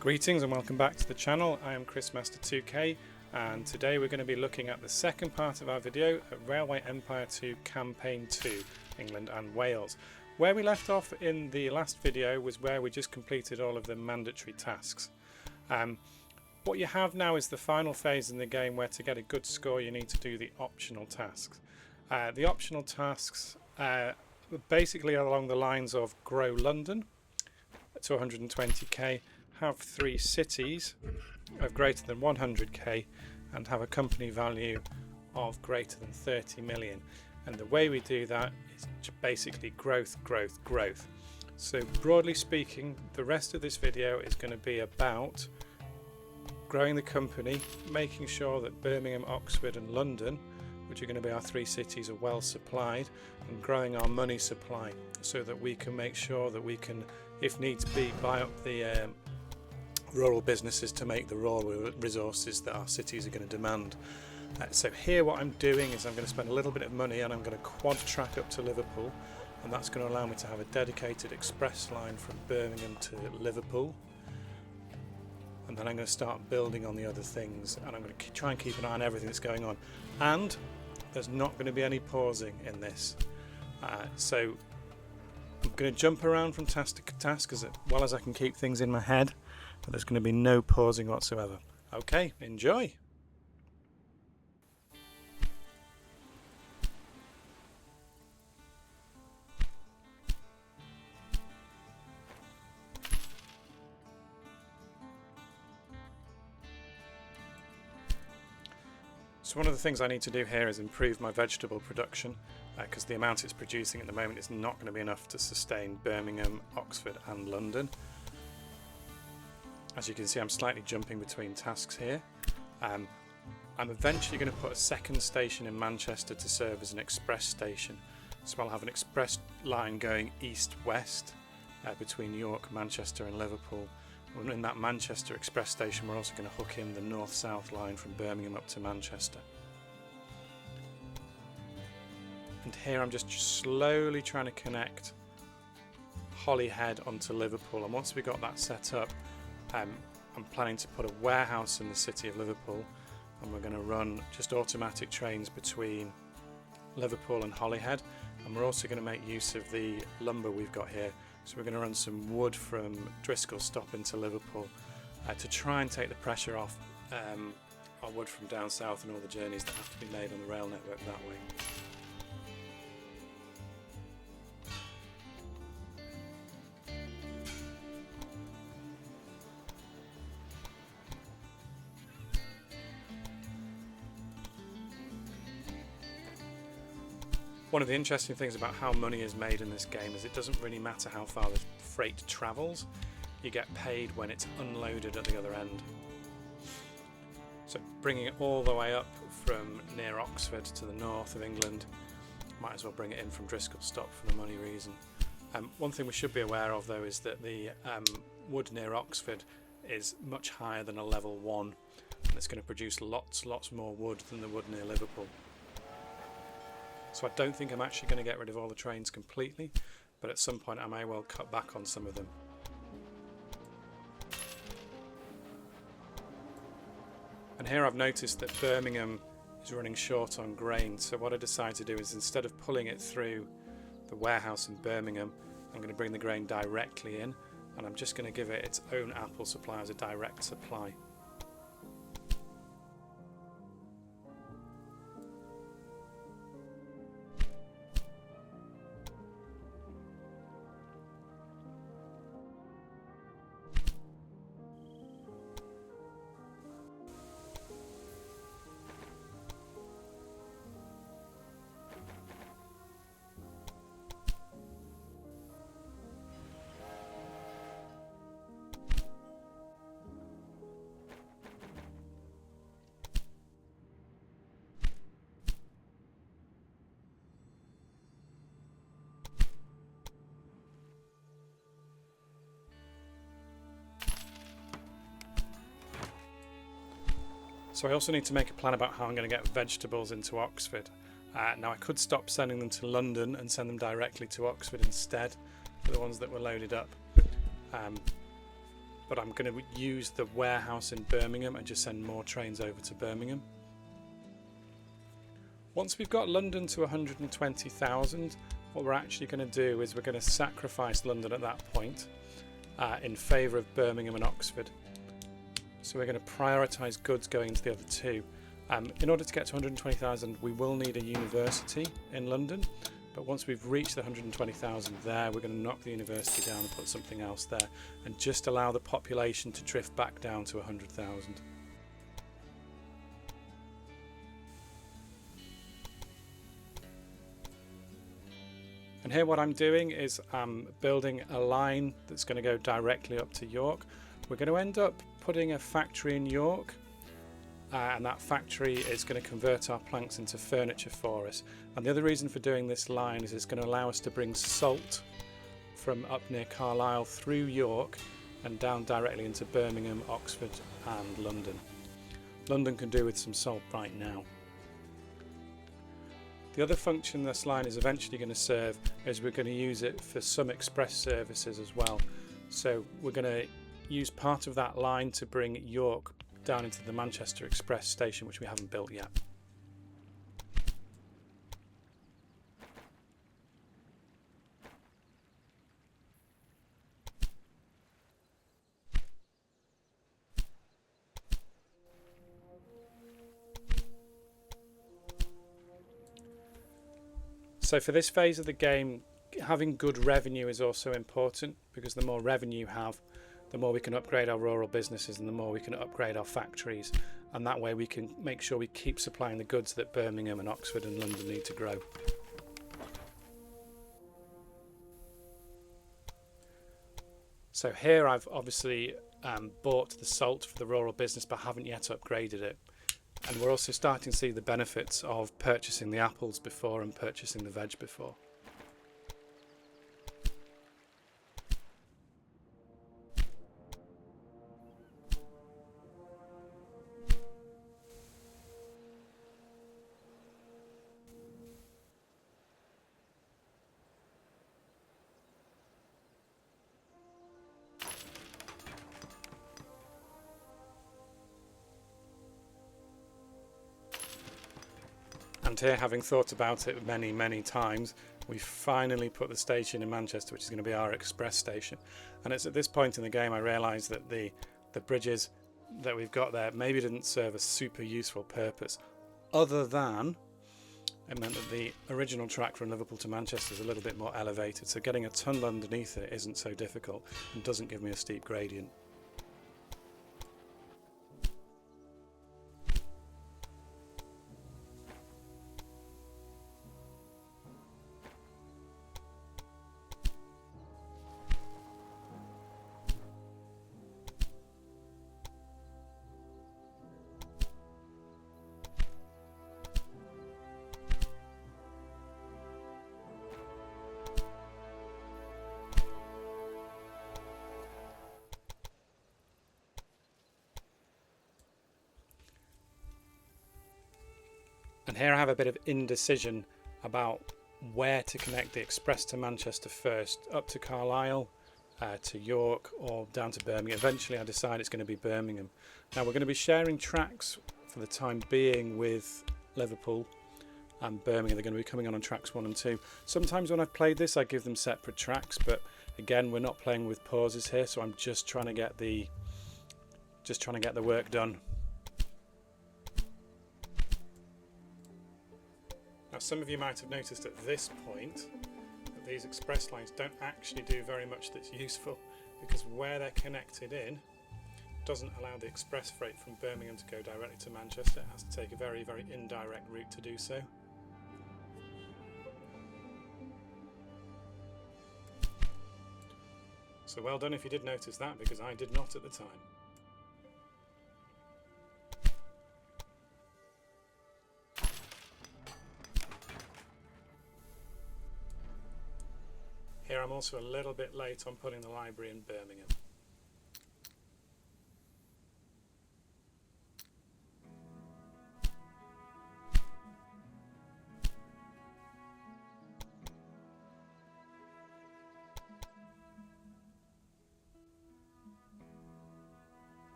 Greetings and welcome back to the channel. I am ChrisMaster2K and today we're going to be looking at the second part of our video at Railway Empire 2 Campaign 2, England and Wales. Where we left off in the last video was where we just completed all of the mandatory tasks. What you have now is the final phase in the game where to get a good score you need to do the optional tasks. The optional tasks are basically along the lines of grow London to 120k, have 3 cities of greater than 100k and have a company value of greater than 30 million. And the way we do that is basically growth. So broadly speaking, the rest of this video is going to be about growing the company, making sure that Birmingham, Oxford and London, which are going to be our 3 cities, are well supplied, and growing our money supply so that we can make sure that we can, if needs be, buy up the rural businesses to make the raw resources that our cities are going to demand. So here what I'm doing is I'm going to spend a little bit of money and I'm going to quad track up to Liverpool, and that's going to allow me to have a dedicated express line from Birmingham to Liverpool. And then I'm going to start building on the other things, and I'm going to try and keep an eye on everything that's going on. And there's not going to be any pausing in this. So I'm going to jump around from task to task as well as I can keep things in my head, but there's going to be no pausing whatsoever. Okay, enjoy! So one of the things I need to do here is improve my vegetable production, because the amount it's producing at the moment is not going to be enough to sustain Birmingham, Oxford and London. As you can see, I'm slightly jumping between tasks here. I'm eventually going to put a second station in Manchester to serve as an express station. So I'll have an express line going east-west between York, Manchester and Liverpool. And in that Manchester express station we're also going to hook in the north-south line from Birmingham up to Manchester. And here I'm just slowly trying to connect Holyhead onto Liverpool, and once we got that set up, I'm planning to put a warehouse in the city of Liverpool, and we're going to run just automatic trains between Liverpool and Holyhead, and we're also going to make use of the lumber we've got here. So we're going to run some wood from Driscoll Stop into Liverpool to try and take the pressure off our wood from down south and all the journeys that have to be made on the rail network that way. One of the interesting things about how money is made in this game is it doesn't really matter how far the freight travels, you get paid when it's unloaded at the other end. So bringing it all the way up from near Oxford to the north of England, might as well bring it in from Driscoll Stop for the money reason. One thing we should be aware of though is that the wood near Oxford is much higher than a level 1, and it's going to produce lots more wood than the wood near Liverpool. So I don't think I'm actually going to get rid of all the trains completely, but at some point I may well cut back on some of them. And here I've noticed that Birmingham is running short on grain, so what I decided to do is, instead of pulling it through the warehouse in Birmingham, I'm going to bring the grain directly in, and I'm just going to give it its own apple supply as a direct supply. So I also need to make a plan about how I'm going to get vegetables into Oxford. Now I could stop sending them to London and send them directly to Oxford instead for the ones that were loaded up. but I'm going to use the warehouse in Birmingham and just send more trains over to Birmingham. Once we've got London to 120,000, what we're actually going to do is we're going to sacrifice London at that point in favour of Birmingham and Oxford. So we're going to prioritise goods going into the other two. In order to get to 120,000, we will need a university in London, but once we've reached the 120,000 there, we're going to knock the university down and put something else there, and just allow the population to drift back down to 100,000. And here what I'm doing is I'm building a line that's going to go directly up to York. We're going to end up putting a factory in York, and that factory is going to convert our planks into furniture for us. And the other reason for doing this line is it's going to allow us to bring salt from up near Carlisle through York and down directly into Birmingham, Oxford and London. London can do with some salt right now. The other function this line is eventually going to serve is we're going to use it for some express services as well. So we're going to use part of that line to bring York down into the Manchester Express station, which we haven't built yet. So for this phase of the game, having good revenue is also important, because the more revenue you have, the more we can upgrade our rural businesses and the more we can upgrade our factories, and that way we can make sure we keep supplying the goods that Birmingham and Oxford and London need to grow. So here I've obviously bought the salt for the rural business but haven't yet upgraded it. And we're also starting to see the benefits of purchasing the apples before and purchasing the veg before. And here, having thought about it many times, we finally put the station in Manchester, which is going to be our express station. And it's at this point in the game I realised that the bridges that we've got there maybe didn't serve a super useful purpose, other than it meant that the original track from Liverpool to Manchester is a little bit more elevated, so getting a tunnel underneath it isn't so difficult and doesn't give me a steep gradient. And here I have a bit of indecision about where to connect the express to Manchester first, up to Carlisle, to York, or down to Birmingham. Eventually I decide it's going to be Birmingham. Now we're going to be sharing tracks for the time being with Liverpool and Birmingham. They're going to be coming on tracks 1 and 2. Sometimes when I've played this I give them separate tracks, but again we're not playing with pauses here, so I'm just trying to get the work done. Now some of you might have noticed at this point that these express lines don't actually do very much that's useful, because where they're connected in doesn't allow the express freight from Birmingham to go directly to Manchester. It has to take a very indirect route to do so. So well done if you did notice that, because I did not at the time. Here I'm also a little bit late on putting the library in Birmingham.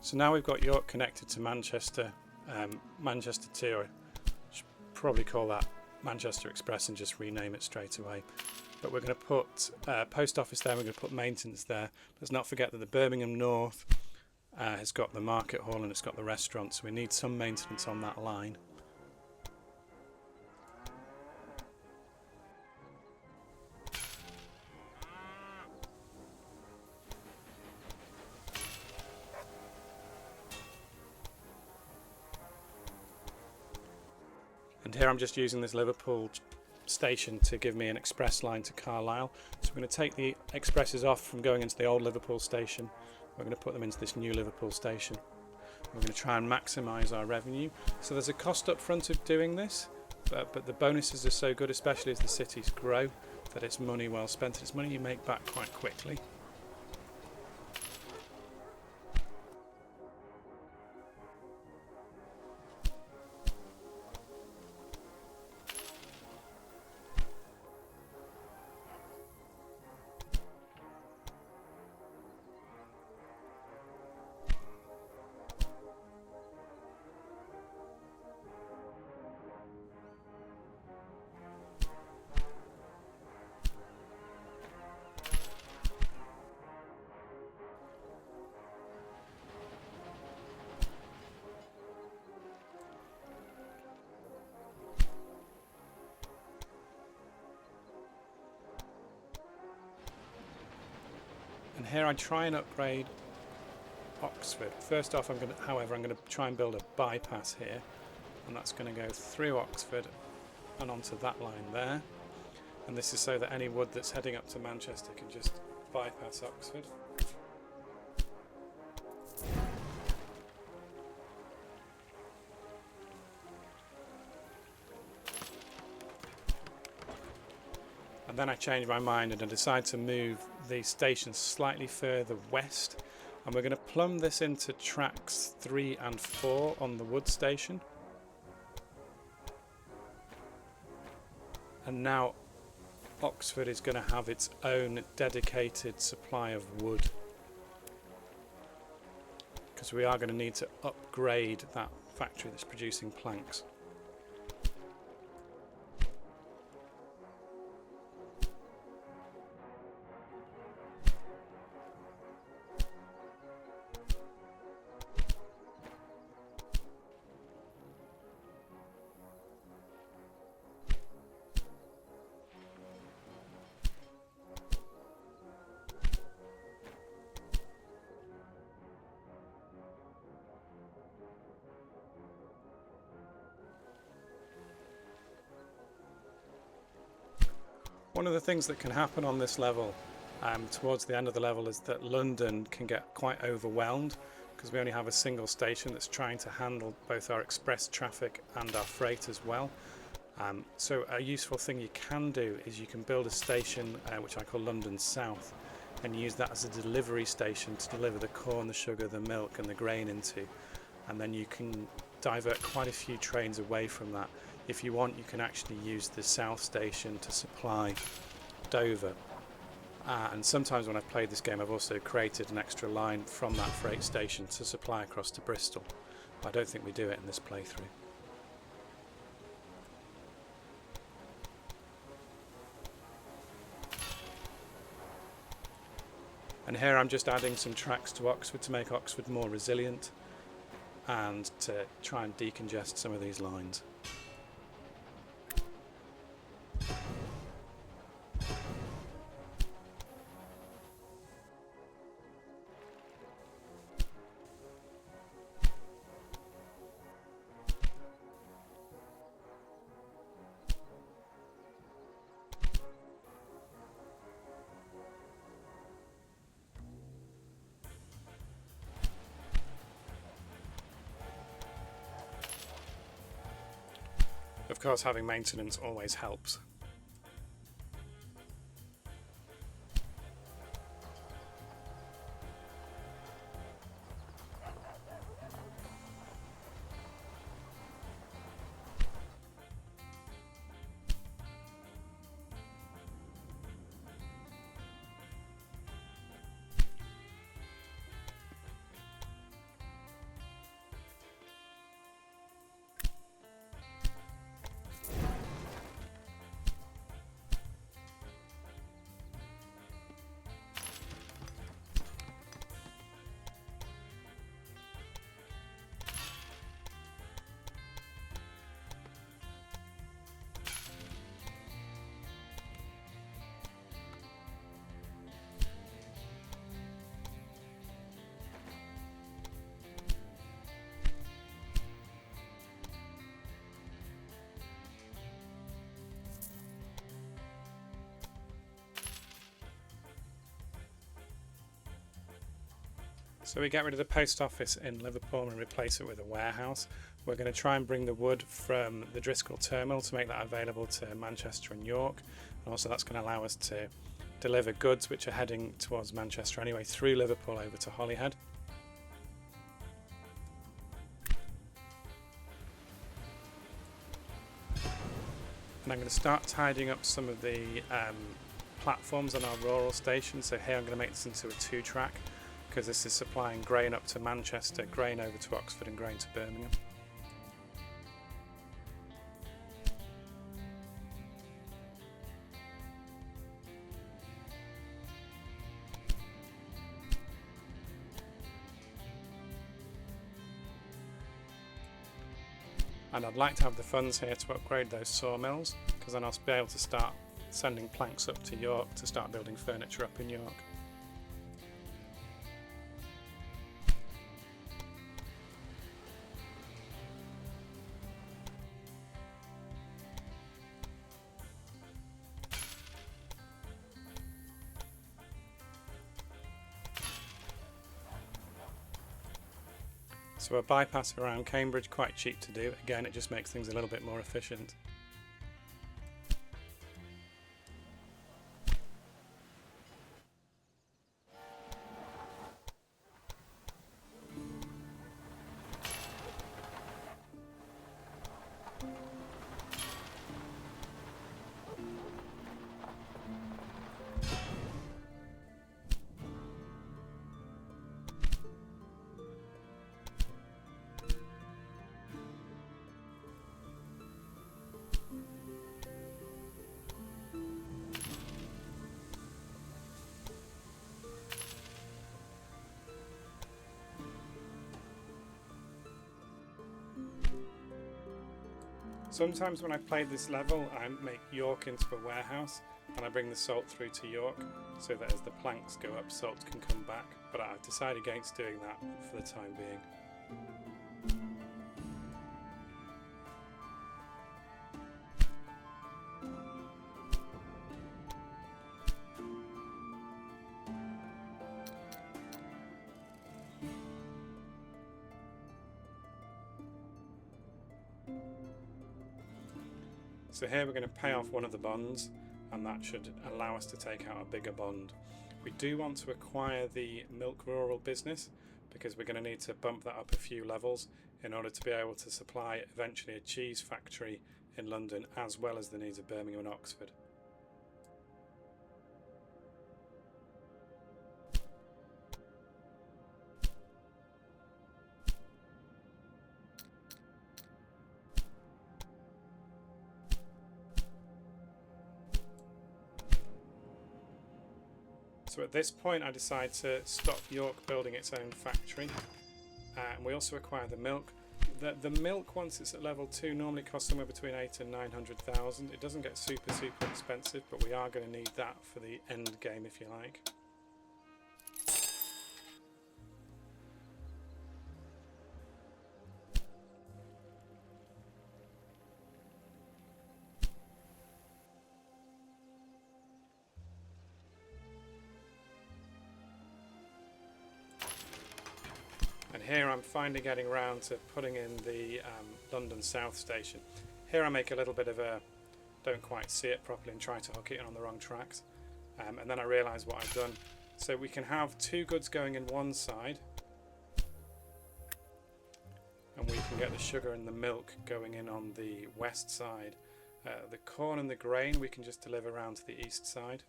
So now we've got York connected to Manchester, Manchester 2, or I should probably call that Manchester Express and just rename it straight away. But we're going to put post office there, we're going to put maintenance there. Let's not forget that the Birmingham North has got the market hall and it's got the restaurant, so we need some maintenance on that line. And here I'm just using this Liverpool station to give me an express line to Carlisle. So we're going to take the expresses off from going into the old Liverpool station. We're going to put them into this new Liverpool station. We're going to try and maximise our revenue. So there's a cost up front of doing this, but the bonuses are so good, especially as the cities grow, that it's money well spent. It's money you make back quite quickly. And here I try and upgrade Oxford. First off, I'm going to try and build a bypass here, and that's going to go through Oxford and onto that line there. And this is so that any wood that's heading up to Manchester can just bypass Oxford. And then I changed my mind and I decided to move the station slightly further west, and we're going to plumb this into tracks 3 and 4 on the wood station. And now Oxford is going to have its own dedicated supply of wood, because we are going to need to upgrade that factory that's producing planks. One of the things that can happen on this level, towards the end of the level, is that London can get quite overwhelmed, because we only have a single station that's trying to handle both our express traffic and our freight as well. So a useful thing you can do is you can build a station which I call London South, and use that as a delivery station to deliver the corn, the sugar, the milk and the grain into, and then you can divert quite a few trains away from that. If you want, you can actually use the South Station to supply Dover. And sometimes when I've played this game, I've also created an extra line from that freight station to supply across to Bristol. But I don't think we do it in this playthrough. And here I'm just adding some tracks to Oxford to make Oxford more resilient and to try and decongest some of these lines. Of course, having maintenance always helps. So we get rid of the post office in Liverpool and replace it with a warehouse. We're going to try and bring the wood from the Driscoll terminal to make that available to Manchester and York. And also that's going to allow us to deliver goods which are heading towards Manchester anyway through Liverpool over to Holyhead. And I'm going to start tidying up some of the platforms on our rural station. So here I'm going to make this into a 2-track because this is supplying grain up to Manchester, grain over to Oxford and grain to Birmingham. And I'd like to have the funds here to upgrade those sawmills because then I'll be able to start sending planks up to York to start building furniture up in York. So a bypass around Cambridge, quite cheap to do. Again, it just makes things a little bit more efficient. Sometimes when I play this level I make York into a warehouse and I bring the salt through to York so that as the planks go up salt can come back, but I've decided against doing that for the time being. So here we're going to pay off one of the bonds and that should allow us to take out a bigger bond. We do want to acquire the milk rural business because we're going to need to bump that up a few levels in order to be able to supply eventually a cheese factory in London as well as the needs of Birmingham and Oxford. So at this point I decide to stop York building its own factory, and we also acquire the milk. The milk, once it's at level 2, normally costs somewhere between 8 and 900,000. It doesn't get super expensive, but we are going to need that for the end game if you like. And here I'm finally getting around to putting in the London South station. Here I make a little bit of a, don't quite see it properly and try to hook it in on the wrong tracks. And then I realise what I've done. So we can have 2 goods going in one side, and we can get the sugar and the milk going in on the west side. The corn and the grain we can just deliver around to the east side.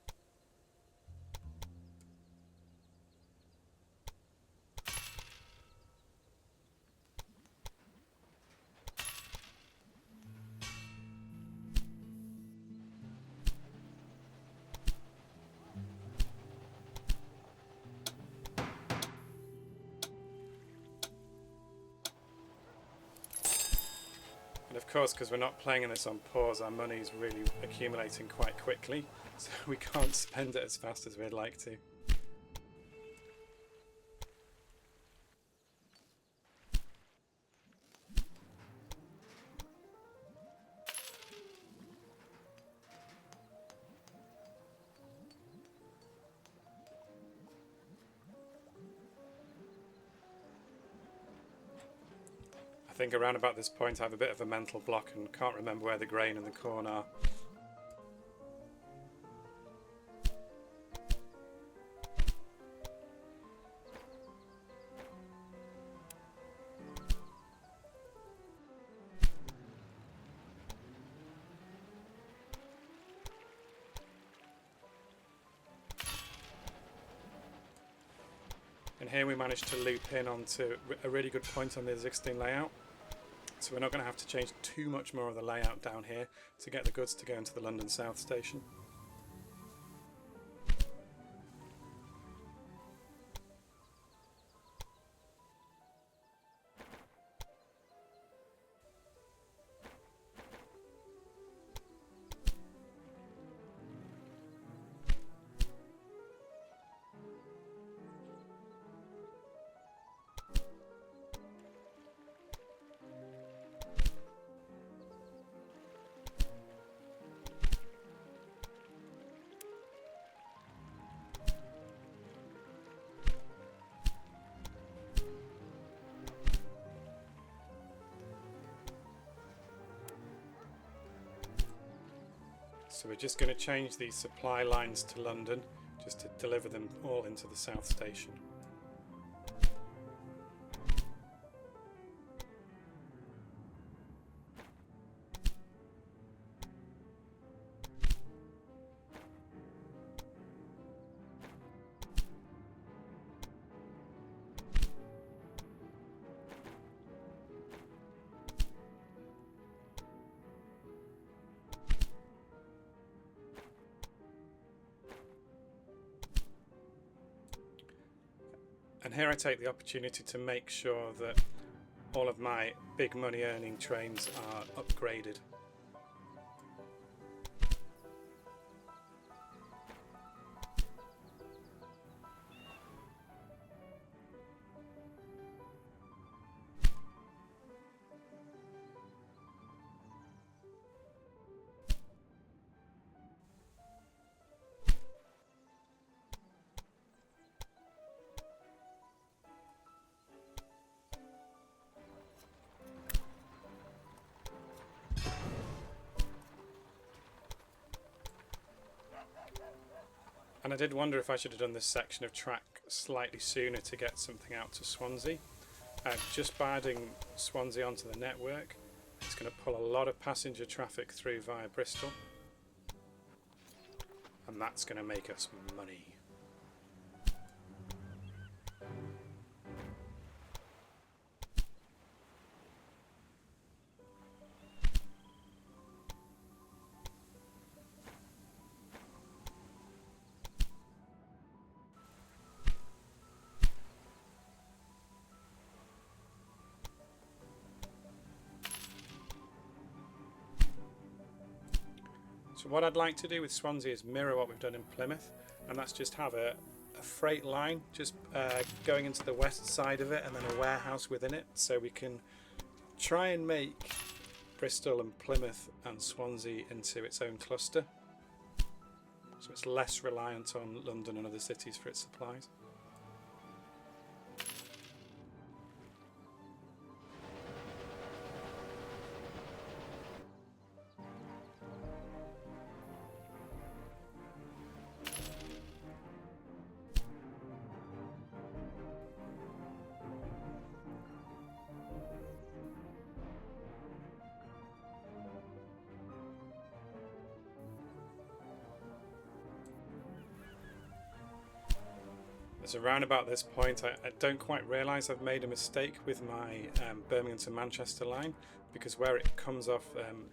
And of course, because we're not playing this on pause, our money is really accumulating quite quickly, so we can't spend it as fast as we'd like to. think around about this point I have a bit of a mental block and can't remember where the grain and the corn are. And here we managed to loop in onto a really good point on the existing layout. So we're not going to have to change too much more of the layout down here to get the goods to go into the London South Station. So we're just going to change these supply lines to London just to deliver them all into the South Station. And here I take the opportunity to make sure that all of my big money earning trains are upgraded. And I did wonder if I should have done this section of track slightly sooner to get something out to Swansea. Just by adding Swansea onto the network, it's going to pull a lot of passenger traffic through via Bristol, and that's going to make us money. So what I'd like to do with Swansea is mirror what we've done in Plymouth, and that's just have a freight line just going into the west side of it and then a warehouse within it, so we can try and make Bristol and Plymouth and Swansea into its own cluster, so it's less reliant on London and other cities for its supplies. So around about this point I don't quite realise I've made a mistake with my Birmingham to Manchester line, because where it comes off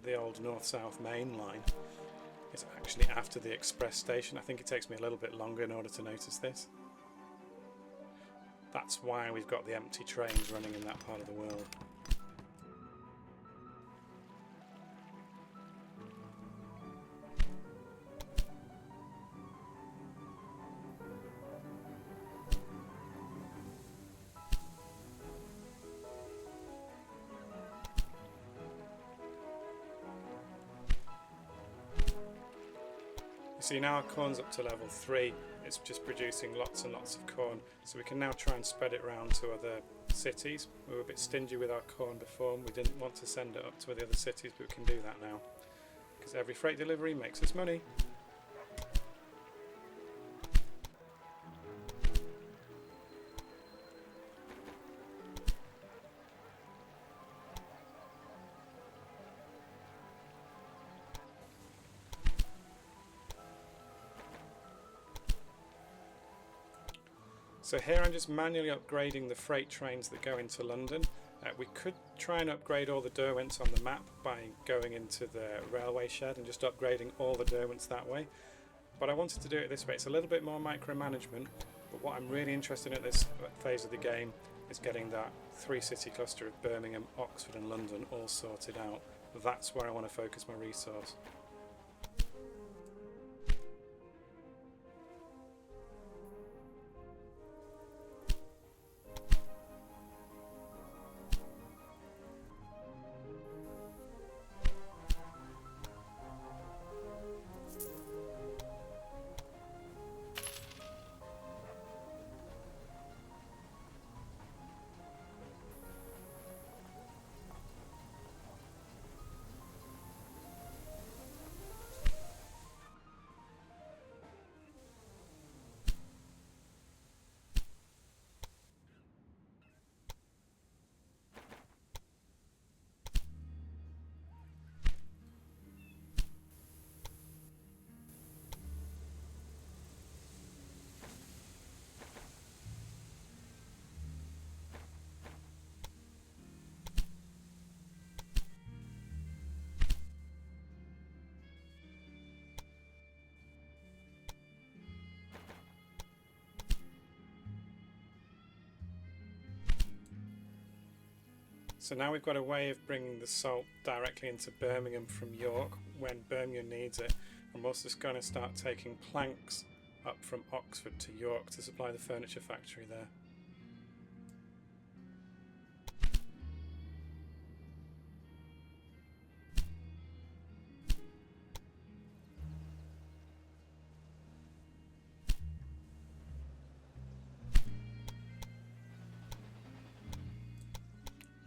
the old north-south main line is actually after the express station. I think it takes me a little bit longer in order to notice this. That's why we've got the empty trains running in that part of the world. See, now our corn's up to level 3, it's just producing lots and lots of corn, so we can now try and spread it around to other cities. We were a bit stingy with our corn before and we didn't want to send it up to the other cities, but we can do that now because every freight delivery makes us money. So here I'm just manually upgrading the freight trains that go into London. We could try and upgrade all the Derwents on the map by going into the railway shed and just upgrading all the Derwents that way. But I wanted to do it this way. It's a little bit more micromanagement, but what I'm really interested in at this phase of the game is getting that 3-city cluster of Birmingham, Oxford and London all sorted out. That's where I want to focus my resource. So now we've got a way of bringing the salt directly into Birmingham from York when Birmingham needs it, and we're also just going to start taking planks up from Oxford to York to supply the furniture factory there.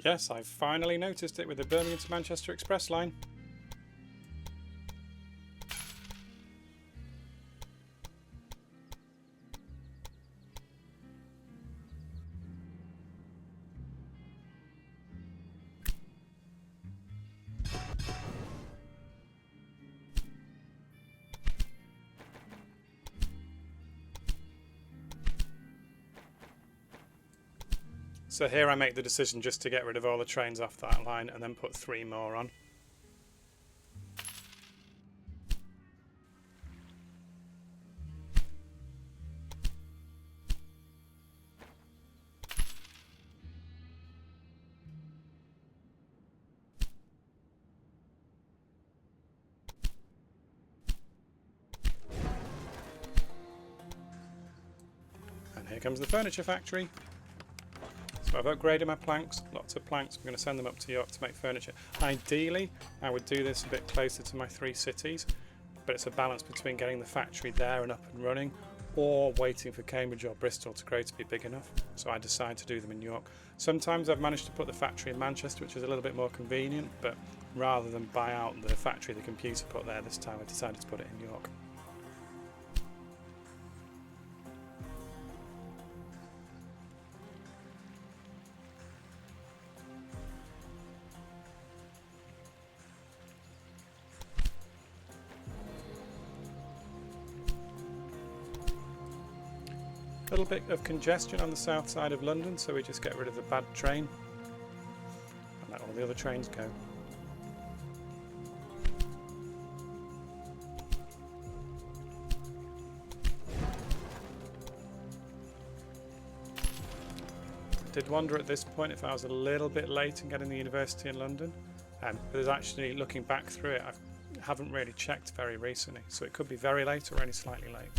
Yes, I've finally noticed it with the Birmingham to Manchester Express line. So here I make the decision just to get rid of all the trains off that line and then put 3 more on. And here comes the furniture factory. So I've upgraded my planks, lots of planks. I'm going to send them up to York to make furniture. Ideally, I would do this a bit closer to my 3 cities, but it's a balance between getting the factory there and up and running, or waiting for Cambridge or Bristol to grow to be big enough. So I decide to do them in York. Sometimes I've managed to put the factory in Manchester, which is a little bit more convenient, but rather than buy out the factory the computer put there this time, I decided to put it in York. A little bit of congestion on the south side of London, so we just get rid of the bad train and let all the other trains go. I did wonder at this point if I was a little bit late in getting the university in London, but there's actually, looking back through it, I haven't really checked very recently, so it could be very late or only slightly late.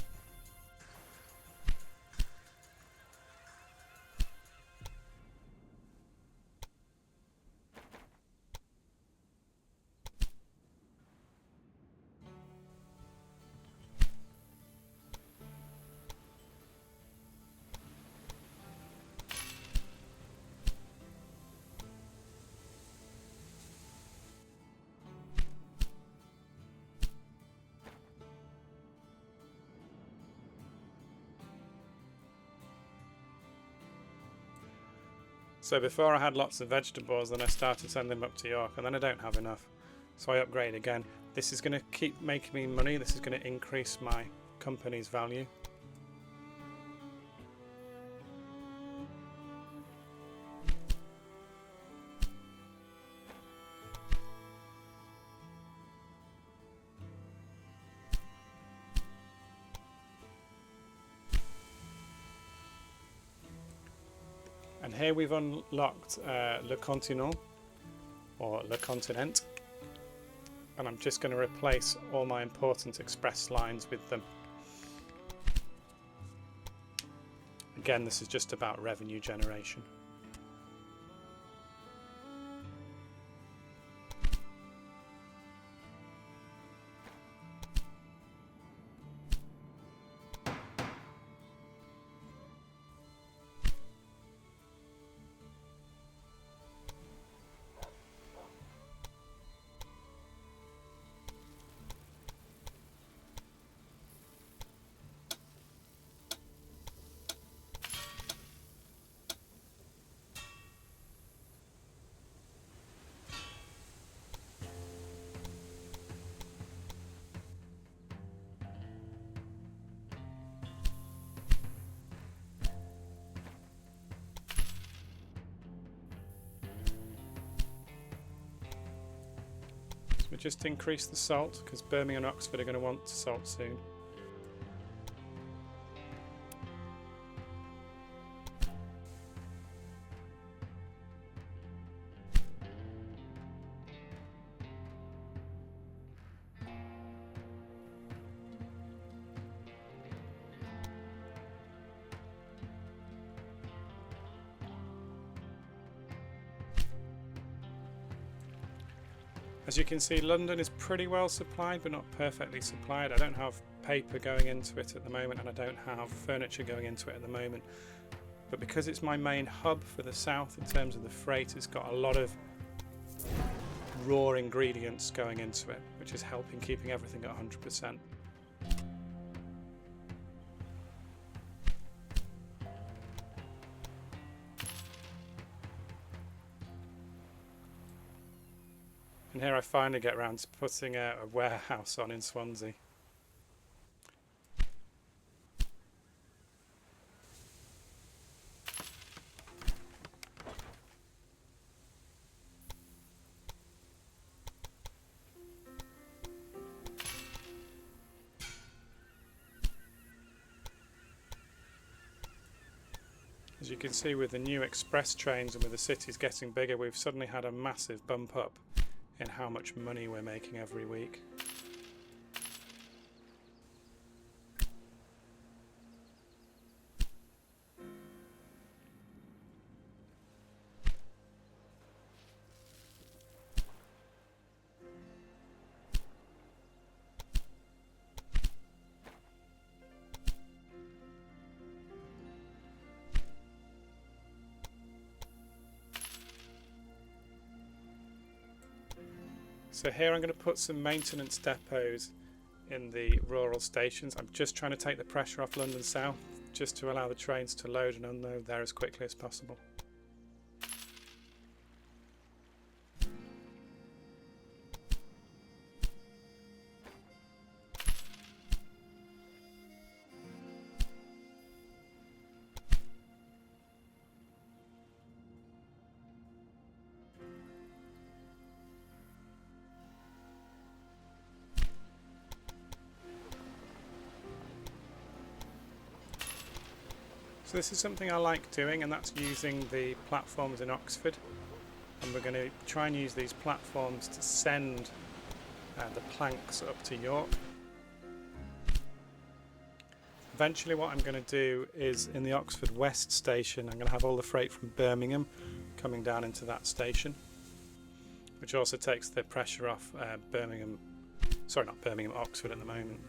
So before I had lots of vegetables, then I started sending them up to York, and then I don't have enough. So I upgrade again. This is going to keep making me money. This is going to increase my company's value. And here we've unlocked Le Continent, or Le Continent, and I'm just going to replace all my important express lines with them. Again, this is just about revenue generation. We just increase the salt because Birmingham and Oxford are going to want salt soon. As you can see, London is pretty well supplied, but not perfectly supplied. I don't have paper going into it at the moment, and I don't have furniture going into it at the moment. But because it's my main hub for the south in terms of the freight, it's got a lot of raw ingredients going into it, which is helping keeping everything at 100%. And here I finally get around to putting a warehouse on in Swansea. As you can see, with the new express trains and with the cities getting bigger, we've suddenly had a massive bump up in how much money we're making every week. So here I'm going to put some maintenance depots in the rural stations. I'm just trying to take the pressure off London South, just to allow the trains to load and unload there as quickly as possible. So this is something I like doing, and that's using the platforms in Oxford, and we're going to try and use these platforms to send the planks up to York. Eventually what I'm going to do is in the Oxford West station, I'm going to have all the freight from Birmingham coming down into that station, which also takes the pressure off Oxford at the moment.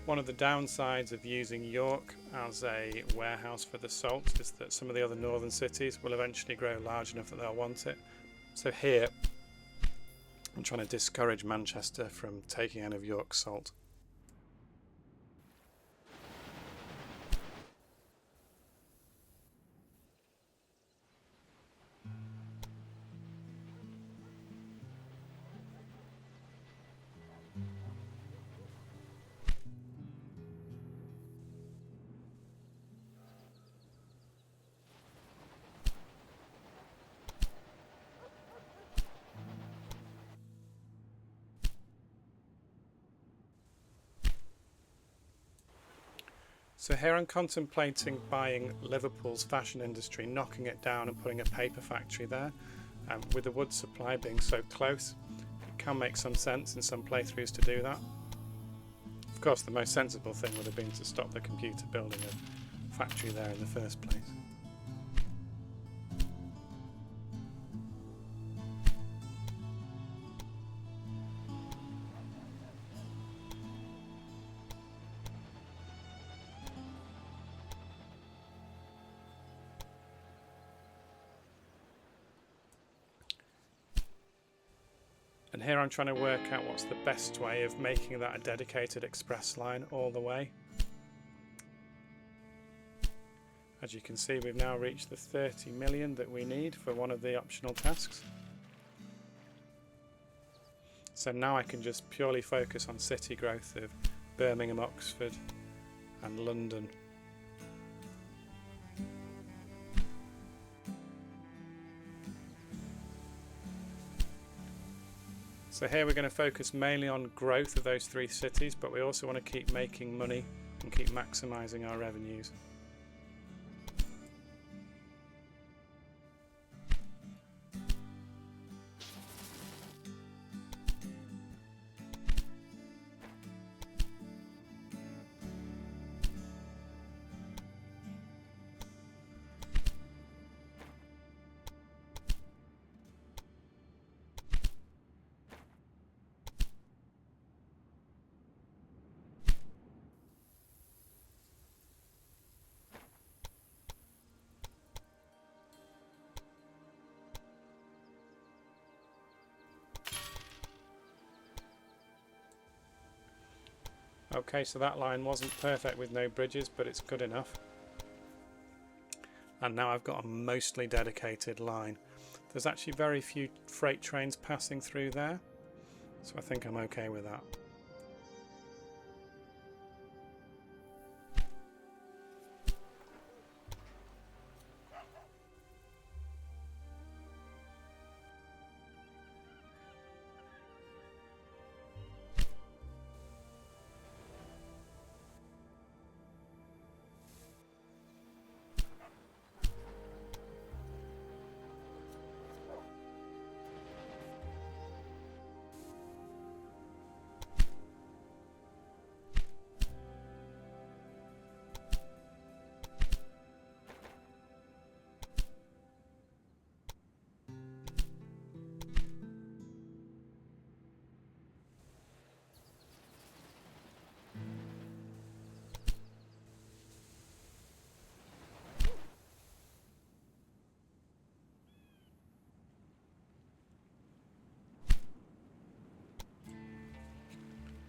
One of the downsides of using York as a warehouse for the salt is that some of the other northern cities will eventually grow large enough that they'll want it. So here I'm trying to discourage Manchester from taking any of York's salt. So here I'm contemplating buying Liverpool's fashion industry, knocking it down and putting a paper factory there. With the wood supply being so close, it can make some sense in some playthroughs to do that. Of course, the most sensible thing would have been to stop the computer building a factory there in the first place. And here I'm trying to work out what's the best way of making that a dedicated express line all the way. As you can see, we've now reached the 30 million that we need for one of the optional tasks. So now I can just purely focus on city growth of Birmingham, Oxford and London. So here we're going to focus mainly on growth of those three cities, but we also want to keep making money and keep maximising our revenues. Okay, so that line wasn't perfect with no bridges, but it's good enough. And now I've got a mostly dedicated line. There's actually very few freight trains passing through there, so I think I'm okay with that.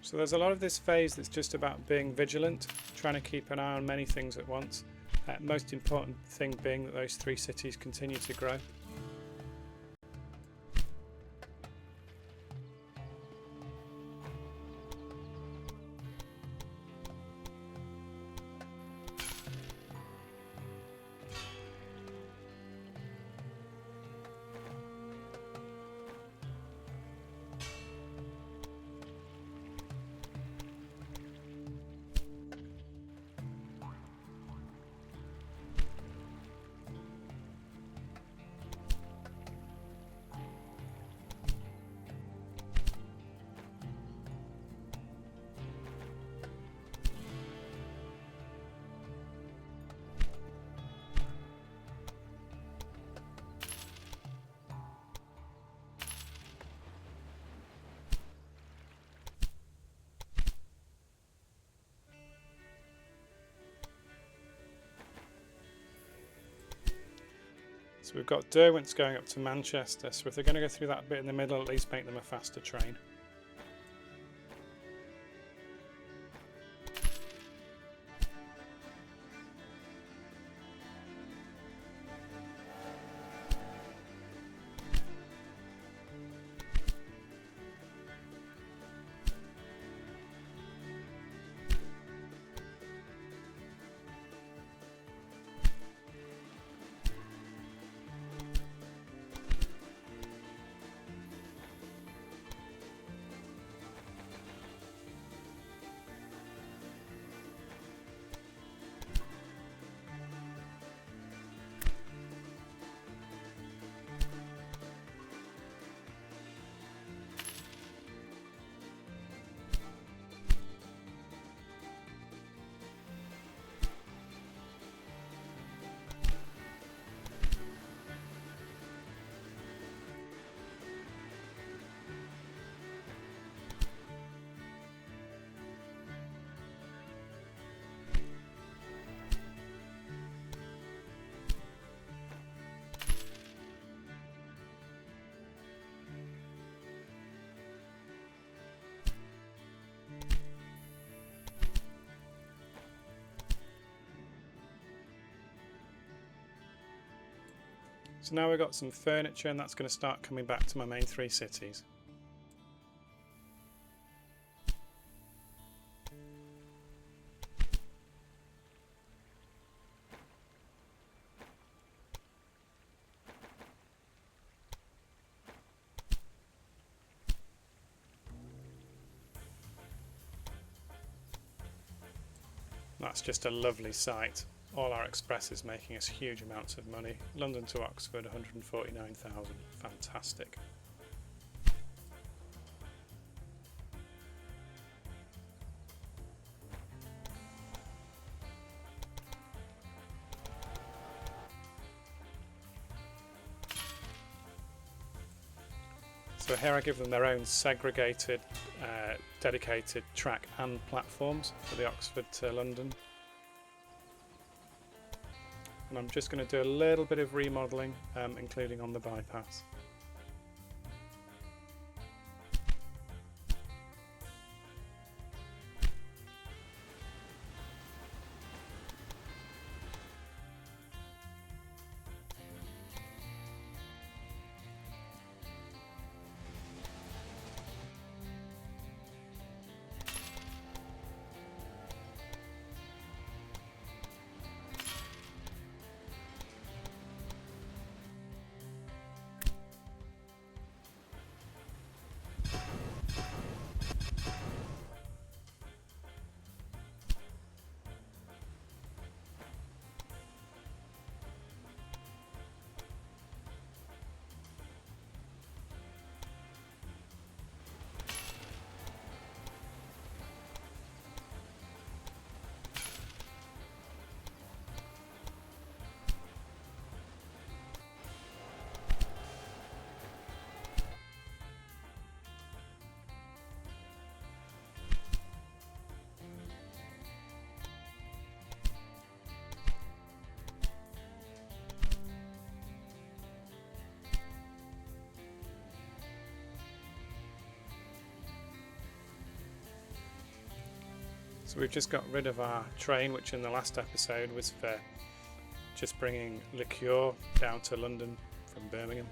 So there's a lot of this phase that's just about being vigilant, trying to keep an eye on many things at once. Most important thing being that those three cities continue to grow. So we've got Derwent's going up to Manchester, so if they're going to go through that bit in the middle, at least make them a faster train. So now we've got some furniture, and that's going to start coming back to my main 3 cities. That's just a lovely sight. All our expresses making us huge amounts of money. London to Oxford, 149,000. Fantastic. So here I give them their own segregated, dedicated track and platforms for the Oxford to London. And I'm just going to do a little bit of remodelling, including on the bypass. So we've just got rid of our train, which in the last episode was for just bringing liqueur down to London from Birmingham.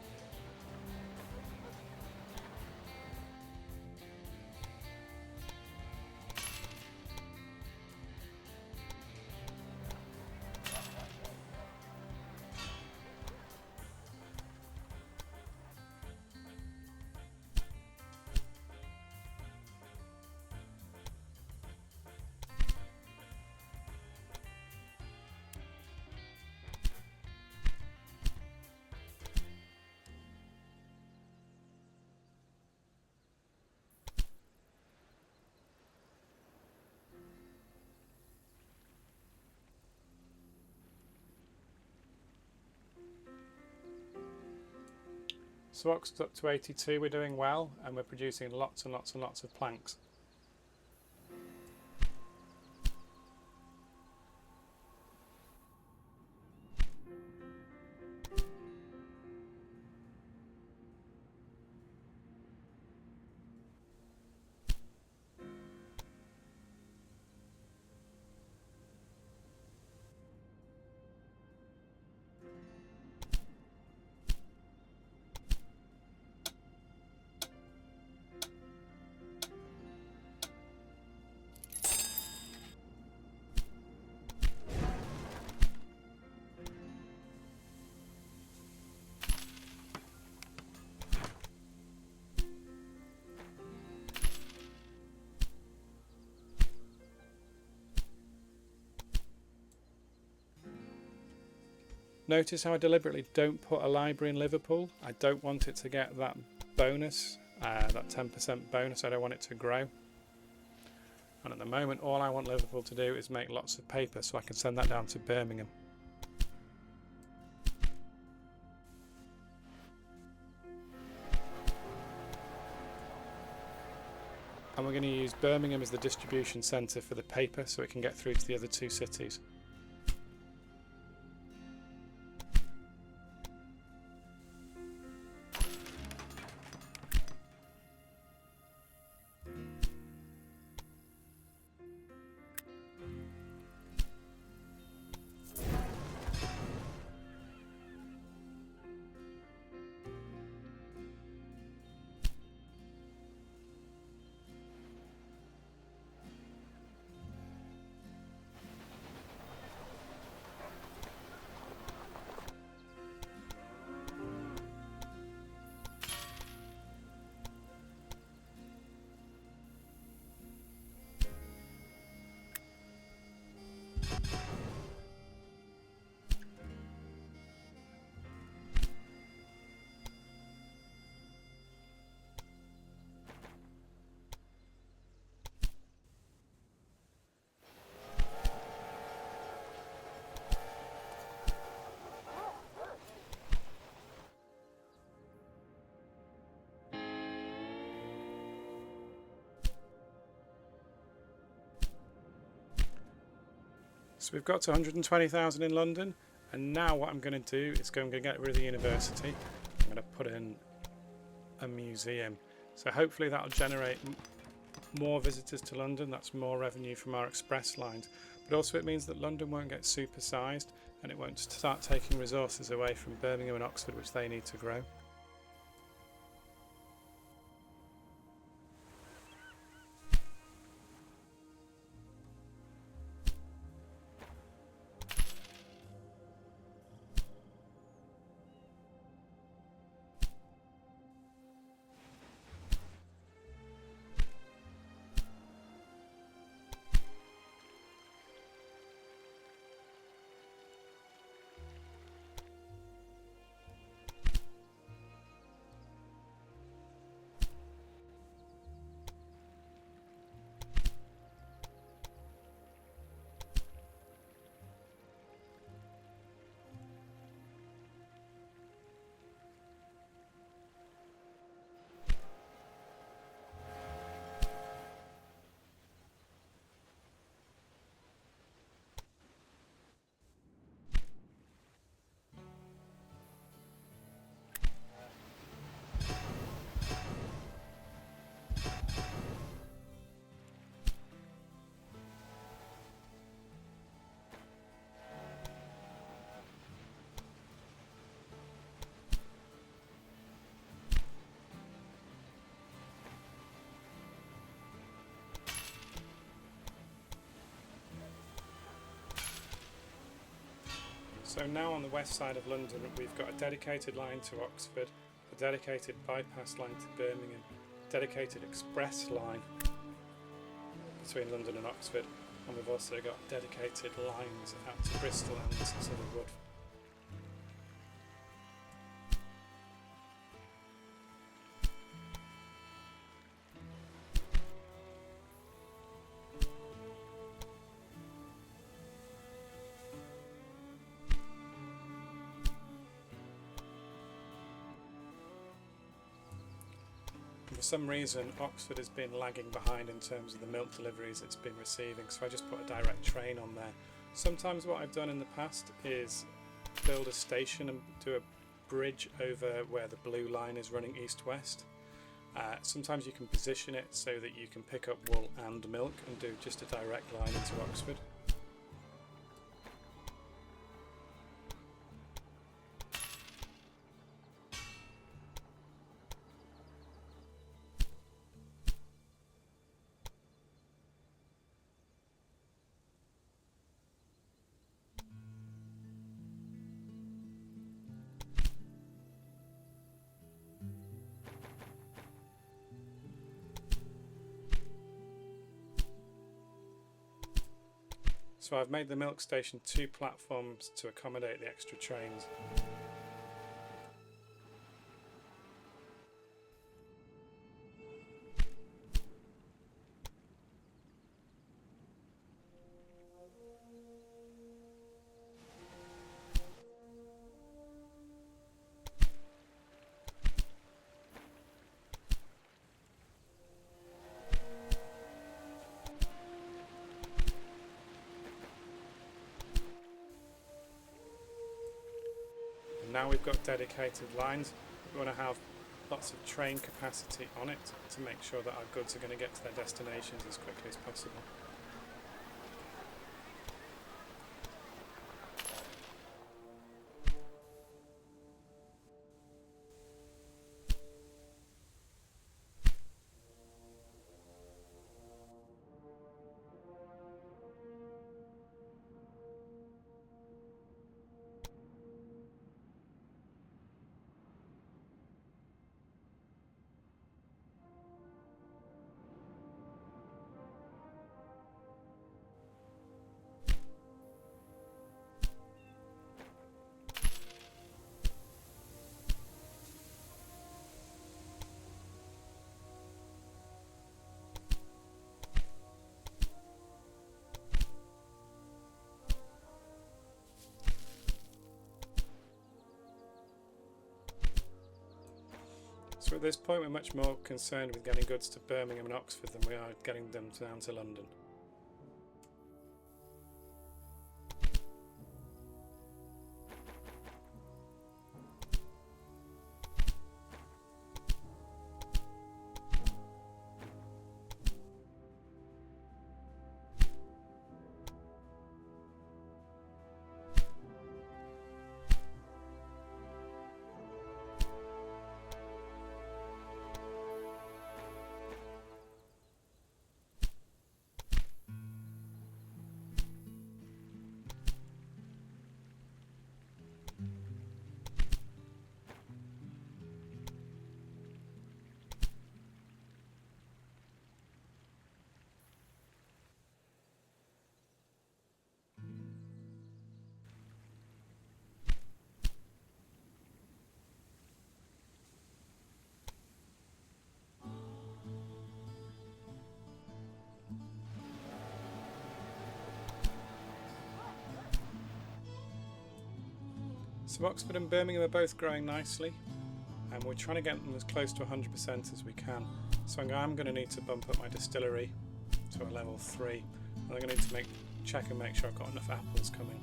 So Oxford up to 82, we're doing well, and we're producing lots and lots and lots of planks. Notice how I deliberately don't put a library in Liverpool. I don't want it to get that bonus, that 10% bonus. I don't want it to grow. And at the moment, all I want Liverpool to do is make lots of paper so I can send that down to Birmingham. And we're going to use Birmingham as the distribution centre for the paper so it can get through to the other two cities. So we've got to 120,000 in London, and now what I'm going to do is I'm going to get rid of the university. I'm going to put in a museum. So hopefully that'll generate more visitors to London. That's more revenue from our express lines. But also it means that London won't get supersized and it won't start taking resources away from Birmingham and Oxford, which they need to grow. So now on the west side of London we've got a dedicated line to Oxford, a dedicated bypass line to Birmingham, a dedicated express line between London and Oxford, and we've also got dedicated lines out to Bristol and to the Wood. For some reason Oxford has been lagging behind in terms of the milk deliveries it's been receiving, so I just put a direct train on there. Sometimes what I've done in the past is build a station and do a bridge over where the blue line is running east-west. Sometimes you can position it so that you can pick up wool and milk and do just a direct line into Oxford. So I've made the milk station 2 platforms to accommodate the extra trains. Now we've got dedicated lines. We want to have lots of train capacity on it to make sure that our goods are going to get to their destinations as quickly as possible. So at this point we're much more concerned with getting goods to Birmingham and Oxford than we are getting them down to London. So Oxford and Birmingham are both growing nicely, and we're trying to get them as close to 100% as we can. So I'm going to need to bump up my distillery to a level 3. And I'm going to need to check and make sure I've got enough apples coming.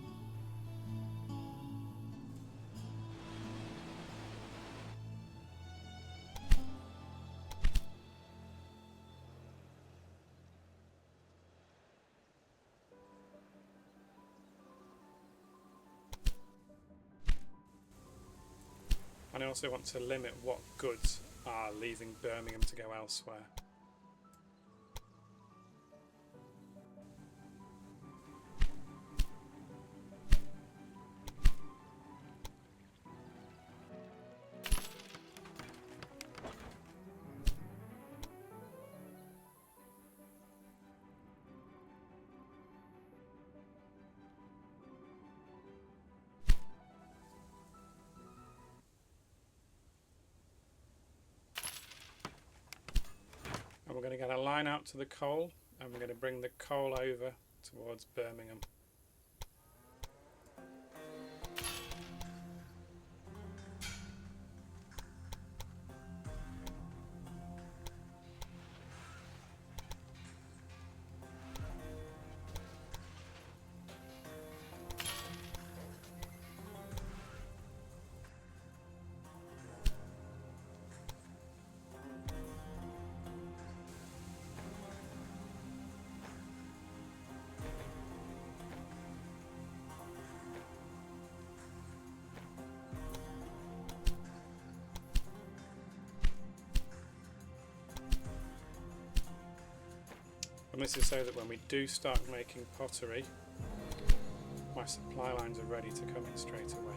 And I also want to limit what goods are leaving Birmingham to go elsewhere. And we're going to get a line out to the coal, and we're going to bring the coal over towards Birmingham. And this is so that when we do start making pottery, my supply lines are ready to come in straight away.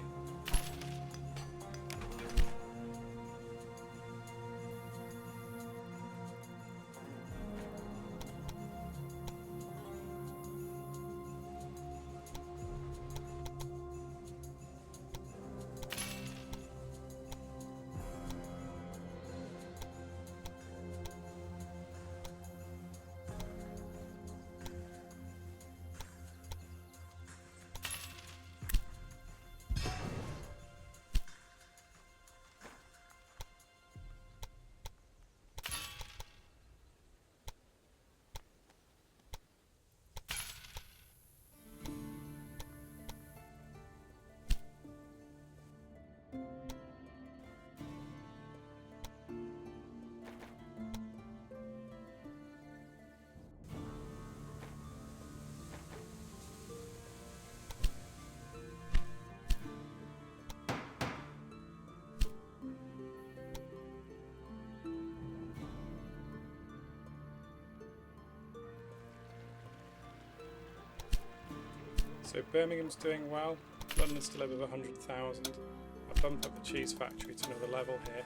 So Birmingham's doing well, London's still over 100,000. I bump up the cheese factory to another level here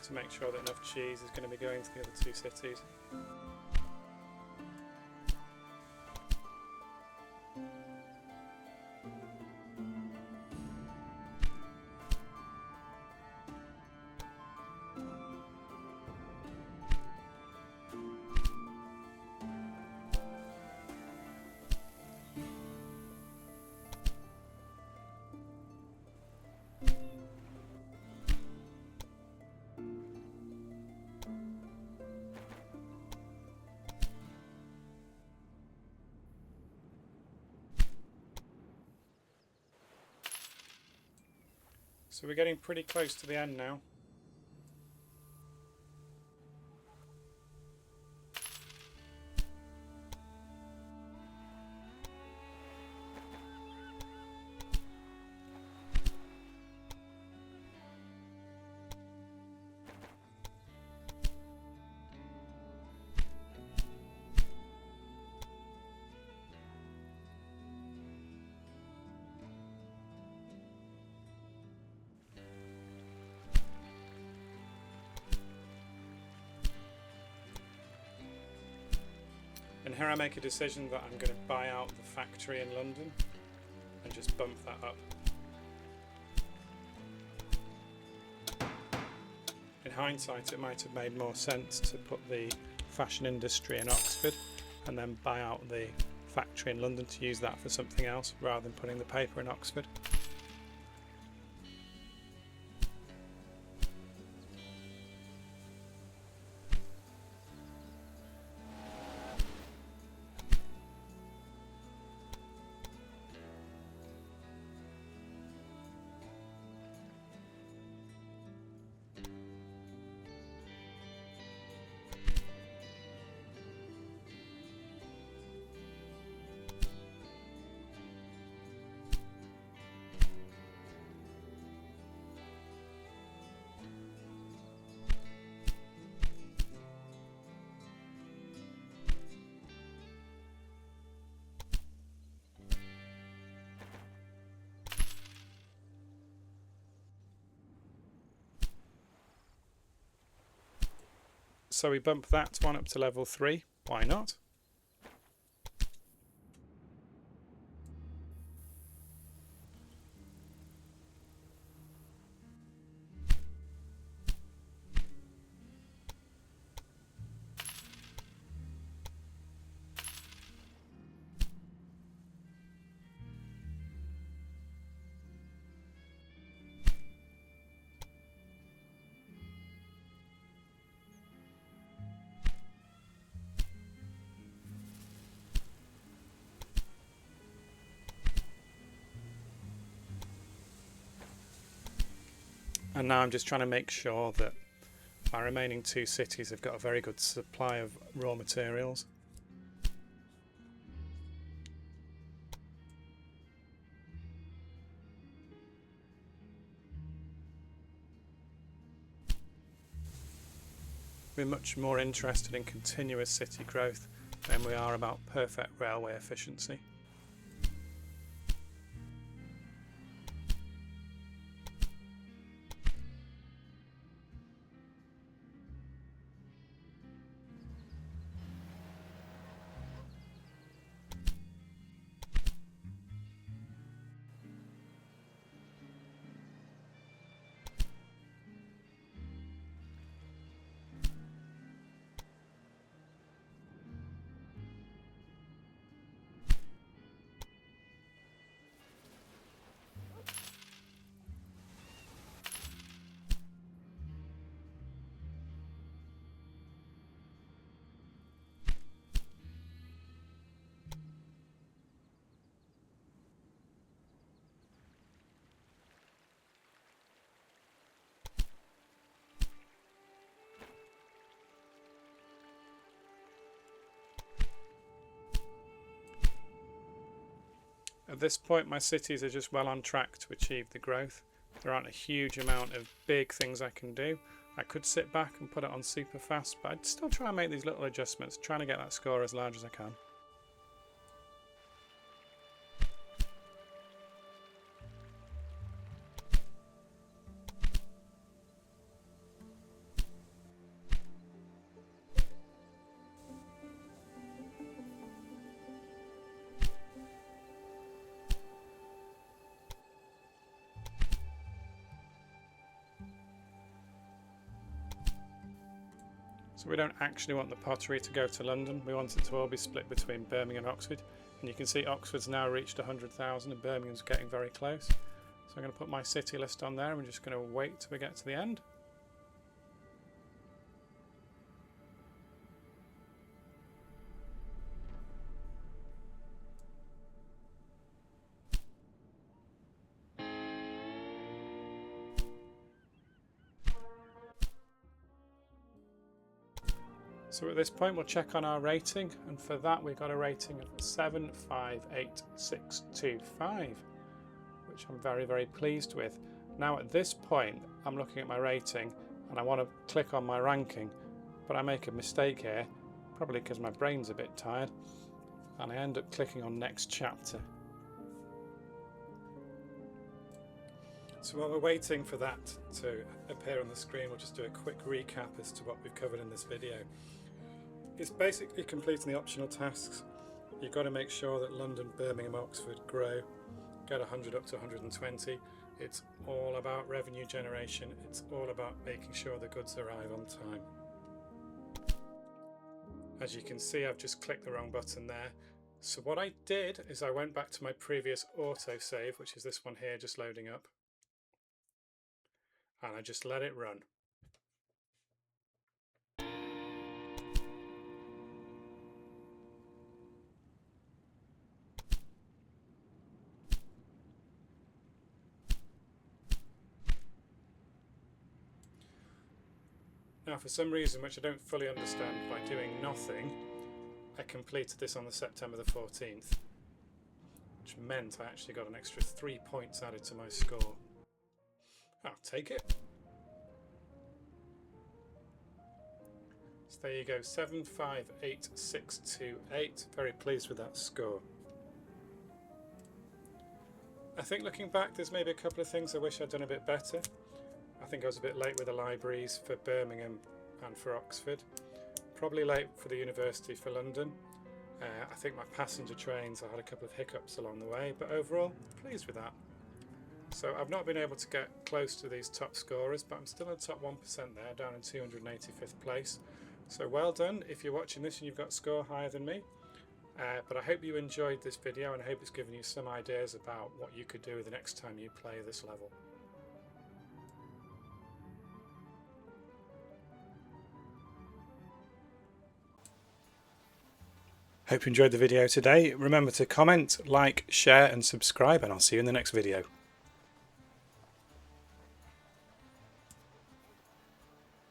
to make sure that enough cheese is going to be going to the other two cities. So we're getting pretty close to the end now. And here I make a decision that I'm going to buy out the factory in London and just bump that up. In hindsight, it might have made more sense to put the fashion industry in Oxford and then buy out the factory in London to use that for something else rather than putting the paper in Oxford. So we bump that one up to level 3, why not? And now I'm just trying to make sure that my remaining two cities have got a very good supply of raw materials. We're much more interested in continuous city growth than we are about perfect railway efficiency. At this point, my cities are just well on track to achieve the growth. There aren't a huge amount of big things I can do. I could sit back and put it on super fast, but I'd still try and make these little adjustments, trying to get that score as large as I can. So we don't actually want the pottery to go to London, we want it to all be split between Birmingham and Oxford. And you can see Oxford's now reached 100,000 and Birmingham's getting very close. So I'm going to put my city list on there and we're just going to wait till we get to the end. So at this point we'll check on our rating, and for that we got a rating of 758625, which I'm very pleased with. Now at this point I'm looking at my rating and I want to click on my ranking, but I make a mistake here, probably because my brain's a bit tired, and I end up clicking on next chapter. So while we're waiting for that to appear on the screen, we'll just do a quick recap as to what we've covered in this video. It's basically completing the optional tasks. You've got to make sure that London, Birmingham, Oxford grow, get 100 up to 120. It's all about revenue generation. It's all about making sure the goods arrive on time. As you can see, I've just clicked the wrong button there. So what I did is I went back to my previous autosave, which is this one here, just loading up. And I just let it run. Now for some reason which I don't fully understand, by doing nothing I completed this on the September the 14th, which meant I actually got an extra 3 points added to my score. I'll take it. So there you go, 758628. Very pleased with that score. I think looking back there's maybe a couple of things I wish I'd done a bit better. I think I was a bit late with the libraries for Birmingham and for Oxford. Probably late for the university for London. I think my passenger trains, I had a couple of hiccups along the way, but overall pleased with that. So I've not been able to get close to these top scorers, but I'm still in the top 1% there, down in 285th place. So well done if you're watching this and you've got a score higher than me. But I hope you enjoyed this video and I hope it's given you some ideas about what you could do the next time you play this level. Hope you enjoyed the video today. Remember to comment, like, share and subscribe, and I'll see you in the next video.